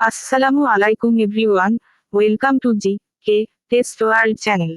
আসসালামু আলাইকুম everyone, welcome to G K test world channel.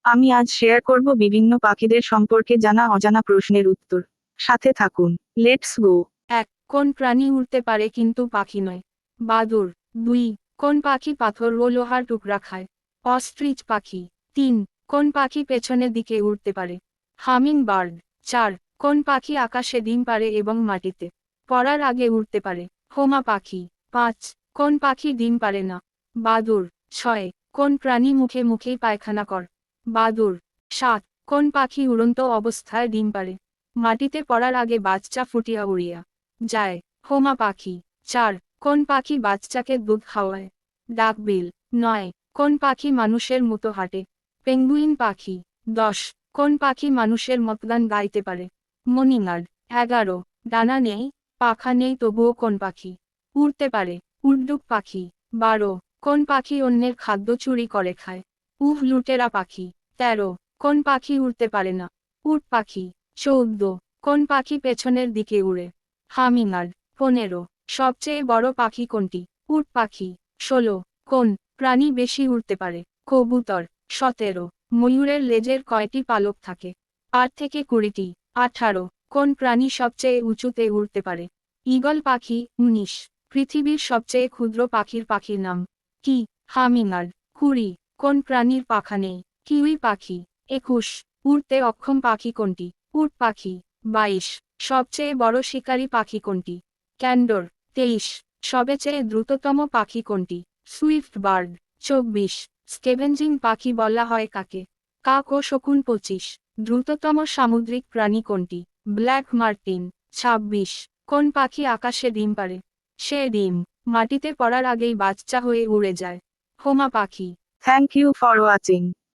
আমি আজ শেয়ার করব বিভিন্ন পাখিদের সম্পর্কে জানা অজানা প্রশ্নের উত্তর। সাথে থাকুন, লেটস গো। ১. কোন প্রাণী উড়তে পারে কিন্তু পাখি নয়? বাদুড়। ২. কোন পাখি পাথর ও লোহার টুকরা খায়? অস্ট্রিচ পাখি। ৩. কোন পাখি পেছনের দিকে উড়তে পারে? Humming bird. ৪. কোন পাখি আকাশে ডিম পাড়ে এবং মাটিতে পড়ার আগে উড়তে পারে? হোমা পাখি। ৫. কোন পাখি ডিম পাড়ে না? বাদুড়। ৬. কোন প্রাণী মুখে মুখেই পায়খানা কর? বাদুড়। ৭. কোন পাখি উড়ন্ত অবস্থায় ডিম পাড়ে? মাটিতে পড়ার আগে বাচ্চা ফুটিয়া উড়িয়া যায়? হোমা পাখি। ৪. কোন পাখি বাচ্চাকে দুধ খাওয়ায়? ডাকবিল। ৯. কোন পাখি মানুষের মতো হাঁটে? পেঙ্গুইন পাখি। ১০. কোন পাখি মানুষের মতগান গাইতে পারে? মনিঙাড। ১১. ডানা নেই, পাখা নেই তবুও কোন পাখি উড়তে পারে? উড়ডুক পাখি। ১২. কোন পাখি অন্যের খাদ্য চুরি করে খায়? লুটেরা পাখি। ১৩. কোন পাখি উড়তে পারে না? উট পাখি। ১৪. কোন পাখি পেছনের দিকে উড়ে? হামিঙার্ড। ১৫. সবচেয়ে বড় পাখি কোনটি? উট পাখি। ১৬. কোন প্রাণী বেশি উড়তে পারে? কবুতর। ১৭. ময়ূরের লেজের কয়টি পালক থাকে? ৮ থেকে ২০টি। ১৮. কোন প্রাণী সবচেয়ে উঁচুতে উড়তে পারে? ঈগল পাখি। ১৯. পৃথিবীর সবচেয়ে ক্ষুদ্র পাখির নাম কি? হামিঙার্ড। ২০. কোন প্রাণীর পাখা নেই? কিউই পাখি। ২১. উড়তে অক্ষম পাখি কোনটি? উট পাখি। ২২. সবচেয়ে বড় শিকারী পাখি কোনটি? ক্যান্ডর। ২৩. সবচেয়ে দ্রুততম পাখি কোনটি? Swift bird. ২৪. স্কেভেঞ্জিং পাখি বলা হয় কাকে? কাক ও শকুন। ২৫. দ্রুততম সামুদ্রিক প্রাণী কোনটি? Black Martin. ২৬. কোন পাখি আকাশে ডিম পাড়ে? সে ডিম মাটিতে পড়ার আগেই বাচ্চা হয়ে উড়ে যায়? হোমা পাখি। Thank you for watching.